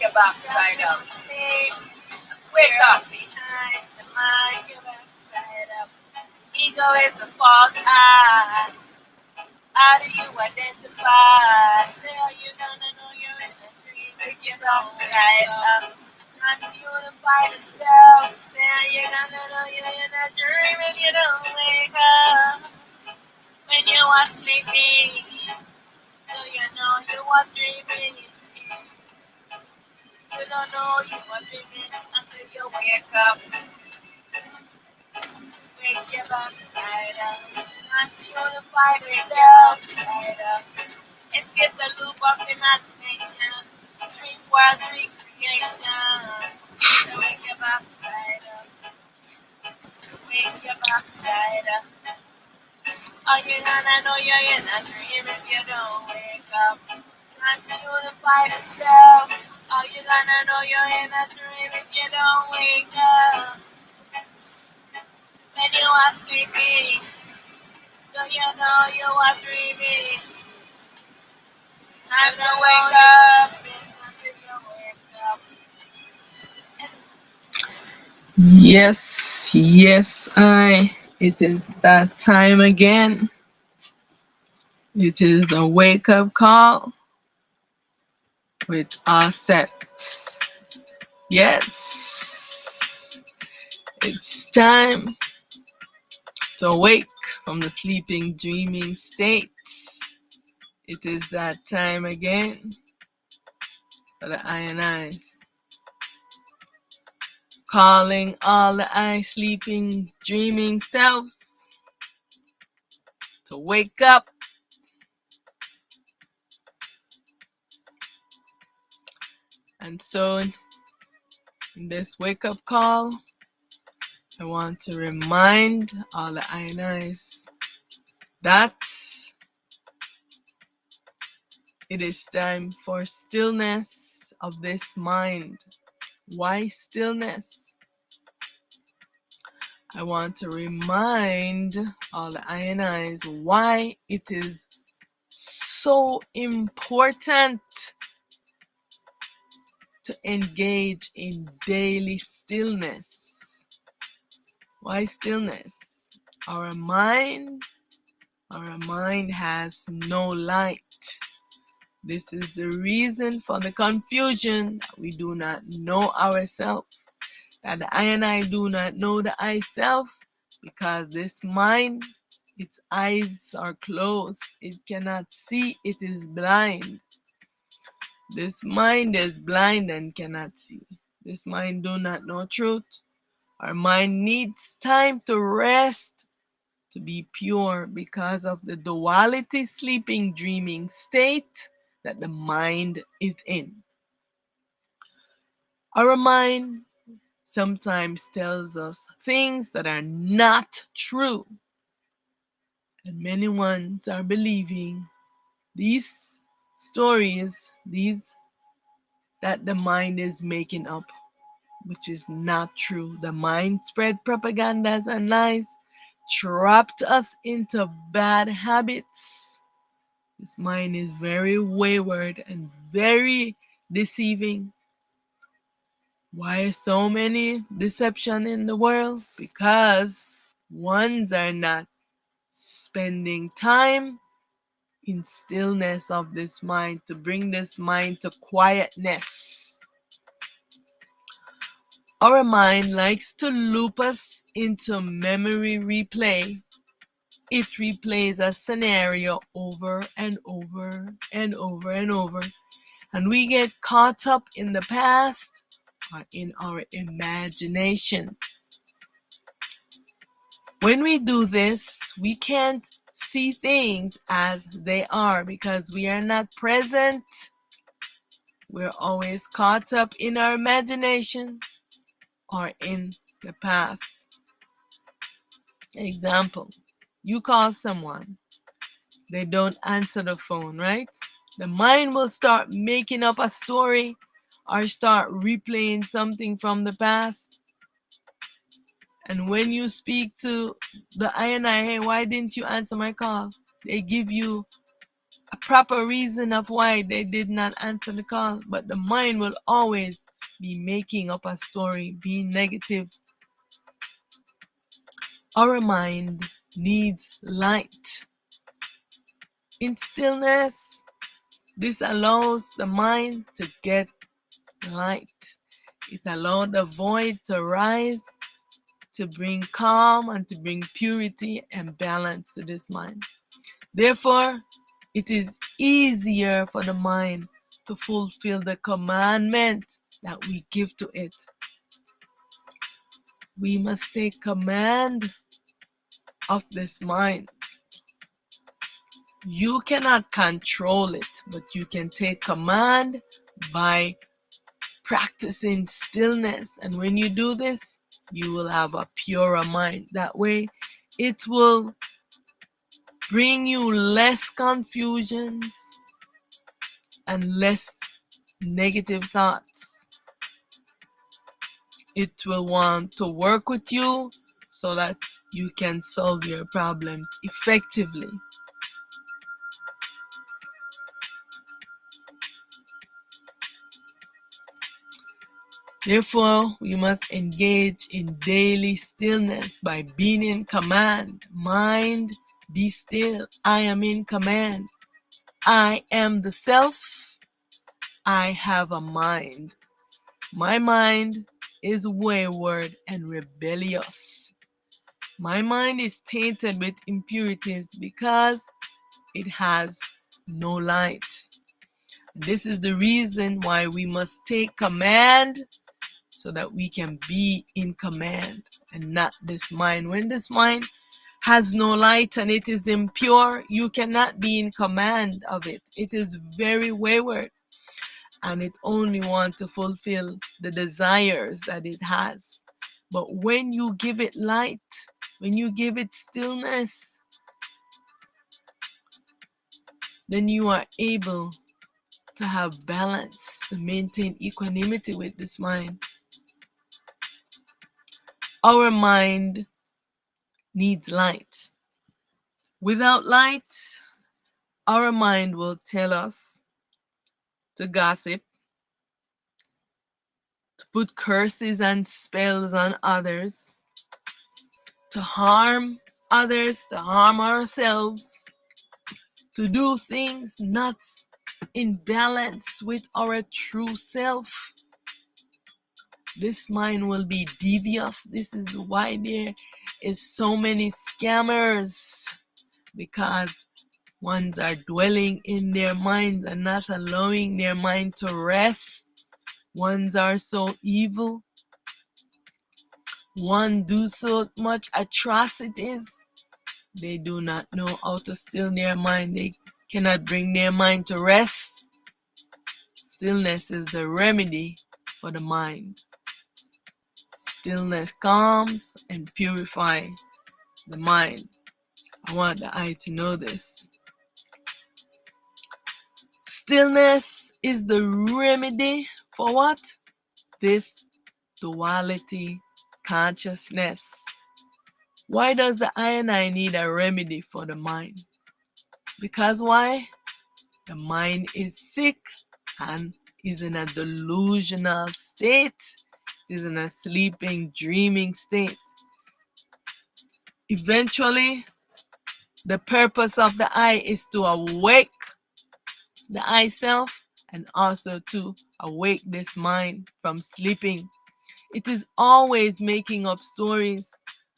your backside up. Sleep. Wake up. Behind the mind, your backside up. Ego is the false eye. How do you identify? There you gonna know you're in a dream if you don't rise up. Time to unify the self. There you gonna know you're in a dream if you don't wake up. When you are sleeping, do you know you are dreaming? You don't know you are dreaming until you wake up. Wake your backside up. Time to unify the self. Side up. Escape the loop of imagination. Dream world recreation. So wake your backside up. Wake your backside up. Oh, you gonna know you're in a dream if you don't wake up. Time to unify the self. Oh, you gonna know you're in a dream if you don't wake up. When you are sleeping, do you know you are dreaming? Time to wake up until you wake up. Yes, yes, it is that time again. It is a wake up call with Auset. Yes, it's time to wake from the sleeping, dreaming state. It is that time again for the I and I's. Calling all the I sleeping, dreaming selves to wake up. And so, in this wake up call, I want to remind all the I and I's that it is time for stillness of this mind. Why stillness? I want to remind all the I and I's why it is so important to engage in daily stillness. Why stillness? Our mind has no light. This is the reason for the confusion that we do not know ourselves, that the I and I do not know the I self, because this mind, its eyes are closed. It cannot see. It is blind. This mind is blind and cannot see. This mind do not know truth. Our mind needs time to rest, to be pure, because of the duality, sleeping, dreaming state that the mind is in. Our mind sometimes tells us things that are not true, and many ones are believing these stories, these that the mind is making up, which is not true. The mind spread propagandas and lies, trapped us into bad habits. This mind is very wayward and very deceiving. Why so many deception in the world? Because ones are not spending time in stillness of this mind to bring this mind to quietness. Our mind likes to loop us into memory replay. It replays a scenario over and over and over and over, and we get caught up in the past or in our imagination. When we do this, we can't see things as they are because we are not present. We're always caught up in our imagination or in the past. Example, you call someone, they don't answer the phone, right? The mind will start making up a story or start replaying something from the past. And when you speak to the I and I, hey, why didn't you answer my call? They give you a proper reason of why they did not answer the call, but the mind will always be making up a story, being negative. Our mind needs light. In stillness, this allows the mind to get light. It allows the void to rise, to bring calm and to bring purity and balance to this mind. Therefore, it is easier for the mind to fulfill the commandment that we give to it. We must take command of this mind. You cannot control it, but you can take command by practicing stillness. And when you do this, you will have a purer mind. That way, it will bring you less confusions and less negative thoughts. It will want to work with you so that you can solve your problems effectively. Therefore, we must engage in daily stillness by being in command. Mind, be still. I am in command. I am the self. I have a mind. My mind is wayward and rebellious. My mind is tainted with impurities because it has no light. This is the reason why we must take command so that we can be in command and not this mind. When this mind has no light and it is impure, you cannot be in command of it. It is very wayward and it only wants to fulfill the desires that it has. But when you give it light, when you give it stillness, then you are able to have balance, to maintain equanimity with this mind. Our mind needs light. Without light, our mind will tell us to gossip, to put curses and spells on others, to harm others, to harm ourselves, to do things not in balance with our true self. This mind will be devious. This is why there is so many scammers, because ones are dwelling in their minds and not allowing their mind to rest. Ones are so evil. One do so much atrocities. They do not know how to still their mind. They cannot bring their mind to rest. Stillness is the remedy for the mind. Stillness calms and purifies the mind. I want the eye to know this. Stillness is the remedy for what? This duality consciousness. Why does the I and I need a remedy for the mind? Because why? The mind is sick and is in a delusional state, is in a sleeping, dreaming state. Eventually, the purpose of the I is to awake the I self and also to awake this mind from sleeping. It is always making up stories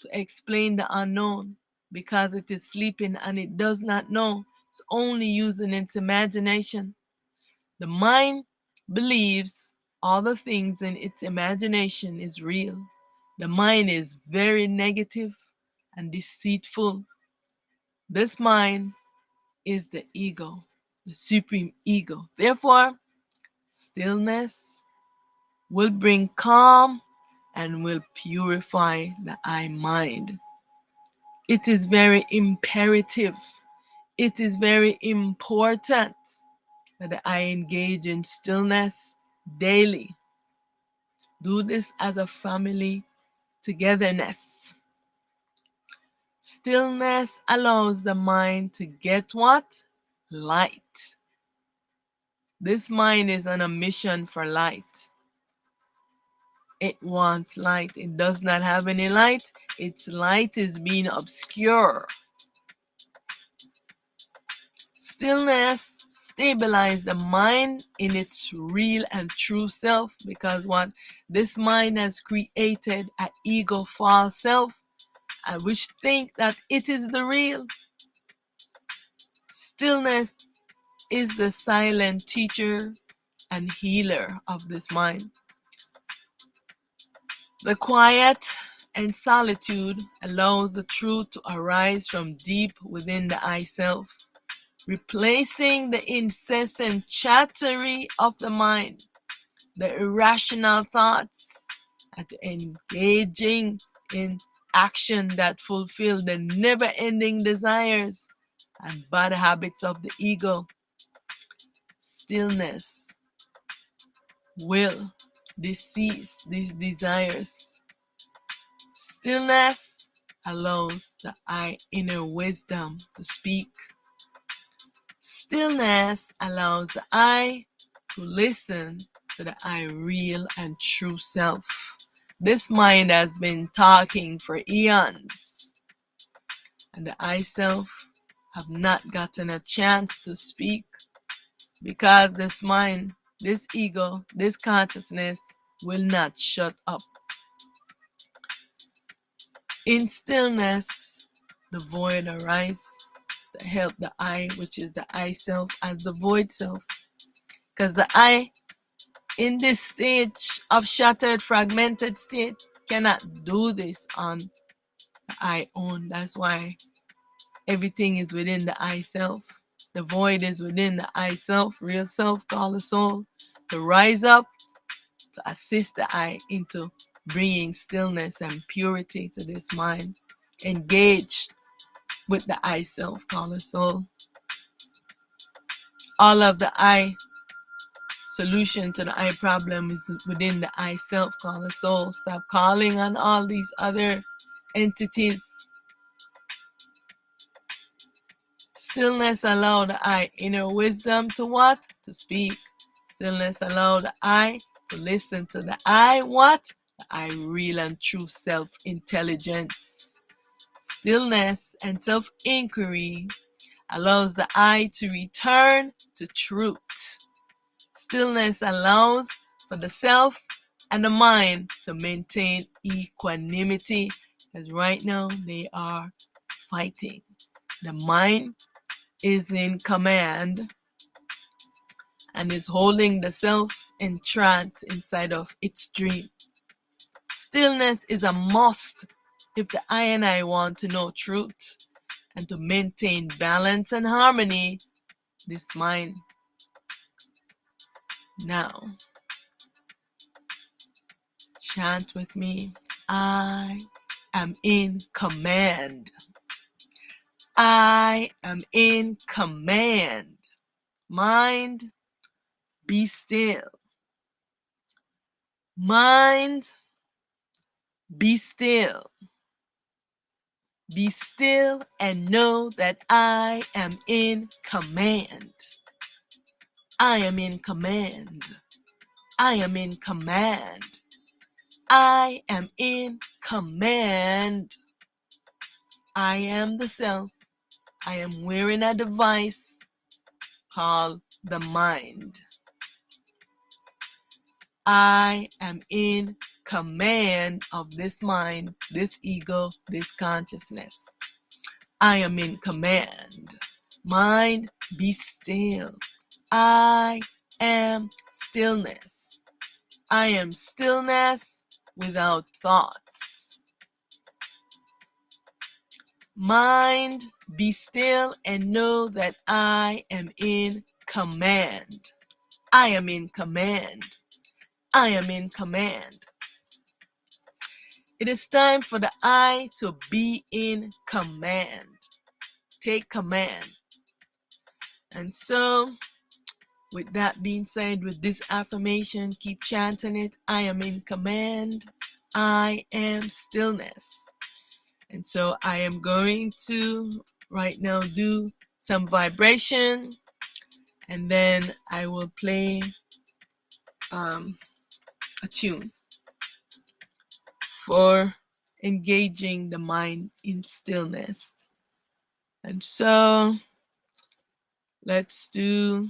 to explain the unknown because it is sleeping and it does not know. It's only using its imagination. The mind believes all the things in its imagination is real. The mind is very negative and deceitful. This mind is the ego, the supreme ego. Therefore, stillness will bring calm and will purify the I mind. It is very imperative. It is very important that I engage in stillness daily. Do this as a family togetherness. Stillness allows the mind to get what? light. This mind is on a mission for light. It wants light. It does not have any light. Its light is being obscure. Stillness stabilizes the mind in its real and true self, because what this mind has created an ego false self, which think that it is the real. Stillness is the silent teacher and healer of this mind. The quiet and solitude allows the truth to arise from deep within the I self, replacing the incessant chattery of the mind, the irrational thoughts, and engaging in action that fulfill the never-ending desires and bad habits of the ego. Stillness will decease these desires. Stillness allows the I inner wisdom to speak. Stillness allows the I to listen to the I real and true self. This mind has been talking for eons, and the I self have not gotten a chance to speak, because this mind, this ego, this consciousness will not shut up. In stillness, the void arises to help the I, which is the I self, as the void self. Because the I, in this stage of shattered, fragmented state, cannot do this on the I own. That's why everything is within the I self. The void is within the I self, real self, called the soul, to rise up, to assist the I into bringing stillness and purity to this mind. Engage with the I self, called the soul. All of the I solution to the I problem is within the I self, called the soul. Stop calling on all these other entities. Stillness allow the I inner wisdom to what? To speak. Stillness allow the I to listen to the I what? The I real and true self-intelligence. Stillness and self-inquiry allows the I to return to truth. Stillness allows for the self and the mind to maintain equanimity, as right now they are fighting. The mind is in command and is holding the self in trance inside of its dream. Stillness is a must if the I and I want to know truth and to maintain balance and harmony. This mind. Now, chant with me. I am in command. I am in command. Mind, be still. Mind, be still. Be still and know that I am in command. I am in command. I am in command. I am in command. I am the self. I am wearing a device called the mind. I am in command of this mind, this ego, this consciousness. I am in command. Mind, be still. I am stillness. I am stillness without thoughts. Mind, be still and know that I am in command. I am in command. I am in command. It is time for the I to be in command. Take command. And so, with that being said, with this affirmation, keep chanting it. I am in command. I am stillness. And so I am going to right now do some vibration, and then I will play a tune for engaging the mind in stillness. And so let's do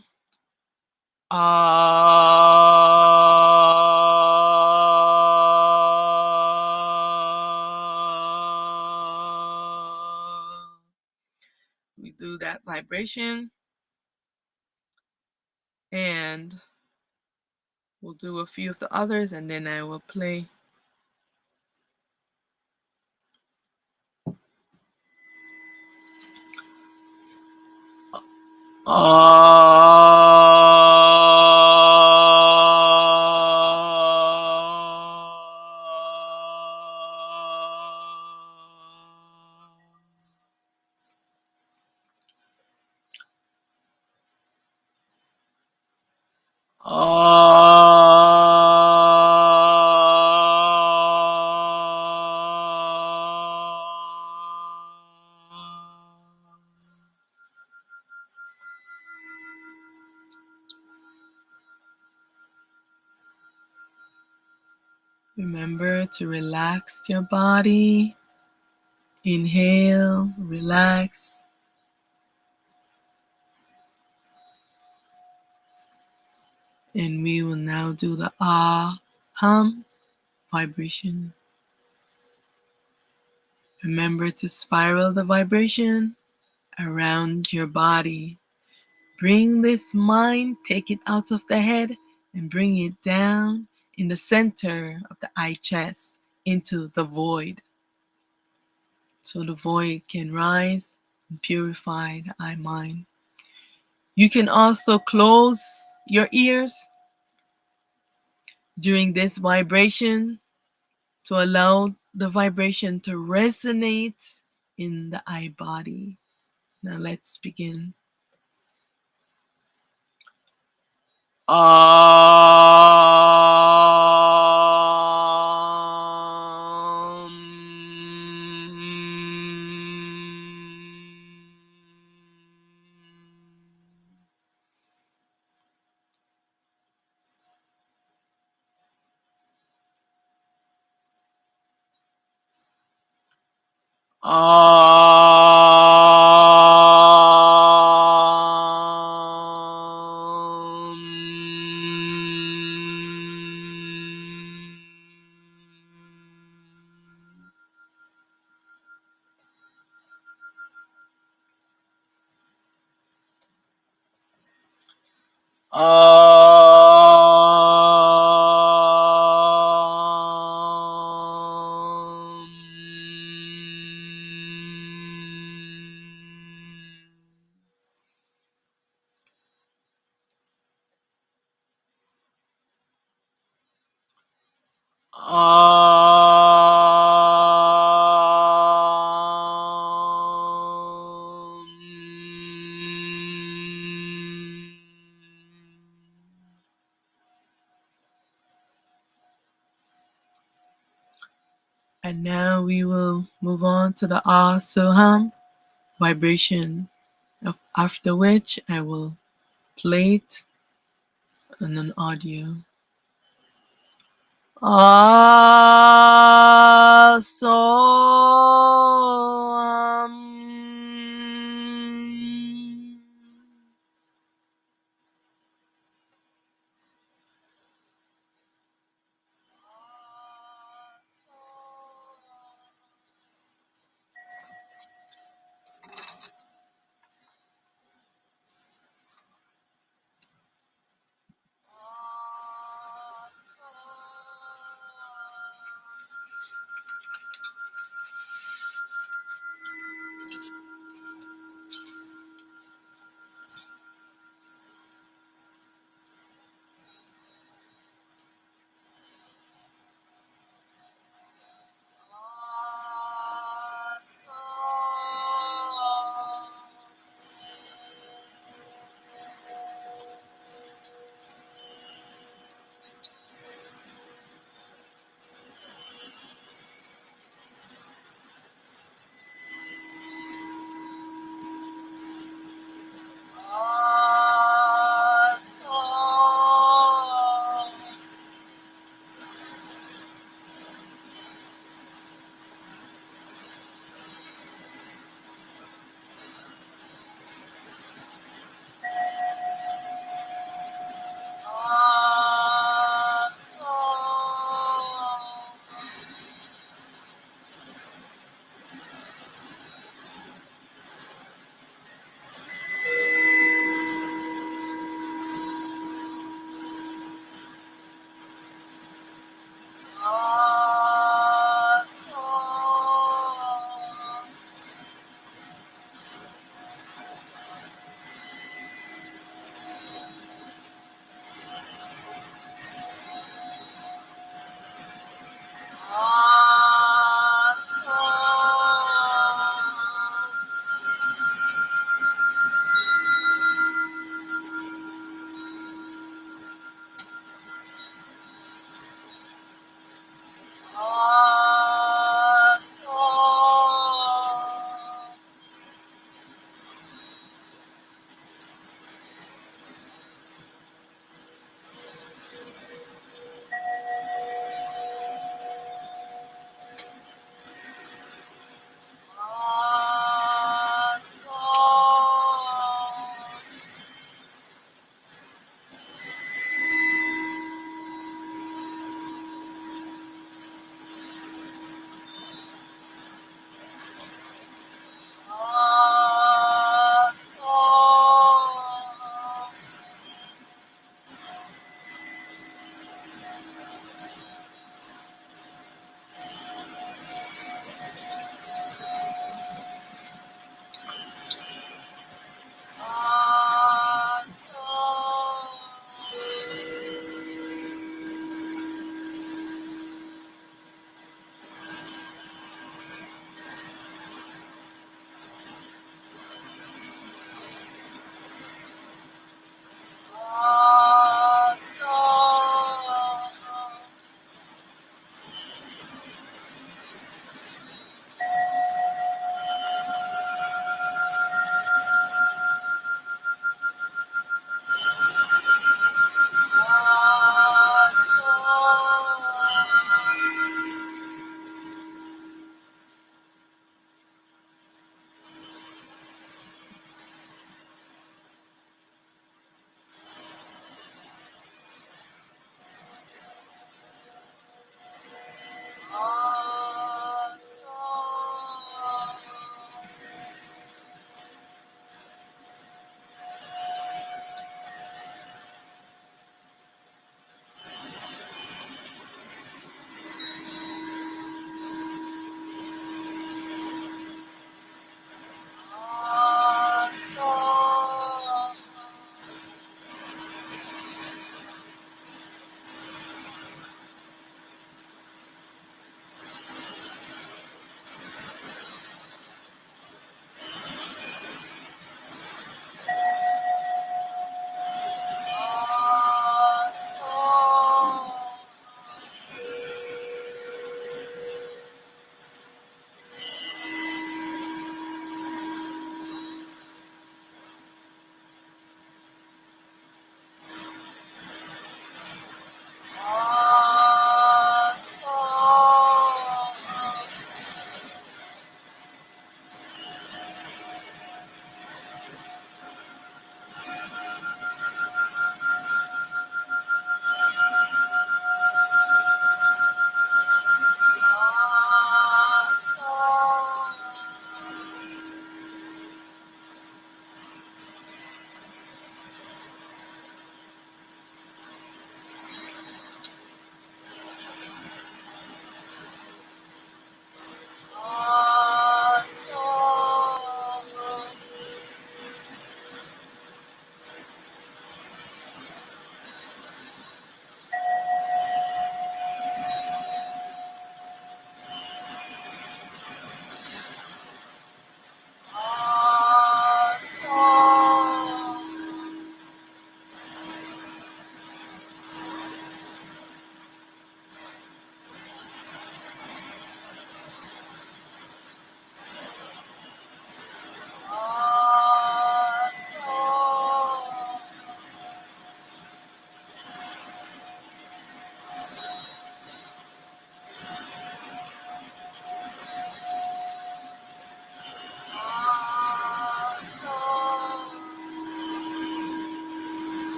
we do that vibration, and we'll do a few of the others, and then I will play remember to relax your body. Inhale, relax. And we will now do the hum vibration. Remember to spiral the vibration around your body. Bring this mind, take it out of the head, and bring it down in the center of the eye chest into the void. So the void can rise and purify the eye mind. You can also close your ears during this vibration to allow the vibration to resonate in the eye body. Now let's begin. And now we will move on to the hum vibration, after which I will play it on an audio.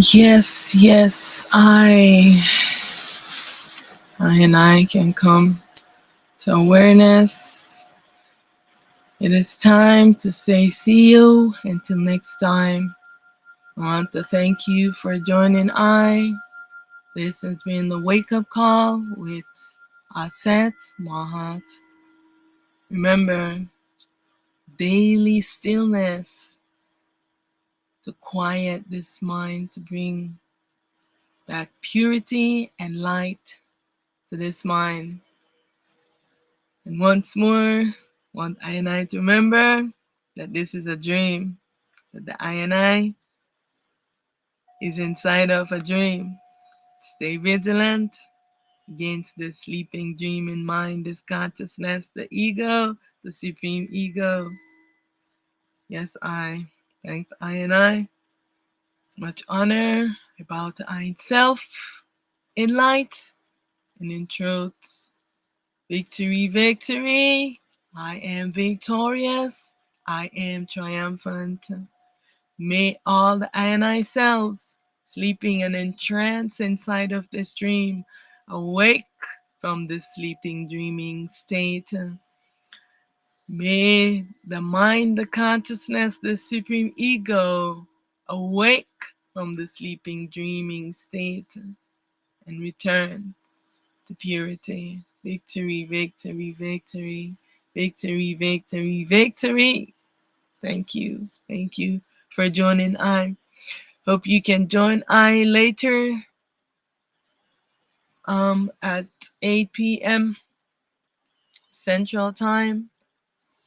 Yes, yes, I and I can come to awareness. It is time to say see you until next time. I want to thank you for joining I. This has been the wake up call with Auset Aten. Remember, daily stillness to quiet this mind, to bring back purity and light to this mind. And once more, want I and I to remember that this is a dream, that the I and I is inside of a dream. Stay vigilant against the sleeping dreaming mind, this consciousness, the ego, the supreme ego. Yes, I. Thanks, I and I. Much honor about the I self in light and in truth. Victory, victory. I am victorious. I am triumphant. May all the I and I selves sleeping and entranced inside of this dream awake from this sleeping, dreaming state. May the mind, the consciousness, the supreme ego awake from the sleeping, dreaming state and return to purity. Victory, victory, victory, victory, victory, victory. Thank you. Thank you for joining I. Hope you can join I later at 8 p.m. Central Time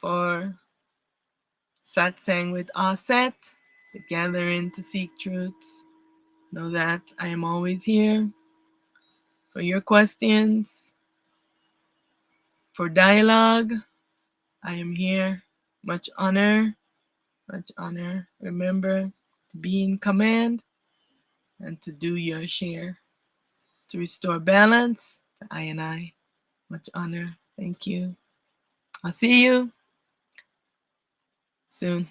for Satsang with Auset, the gathering to seek truths. Know that I am always here for your questions, for dialogue. I am here. Much honor, much honor. Remember to be in command and to do your share to restore balance to I and I. Much honor. Thank you. I'll see you soon.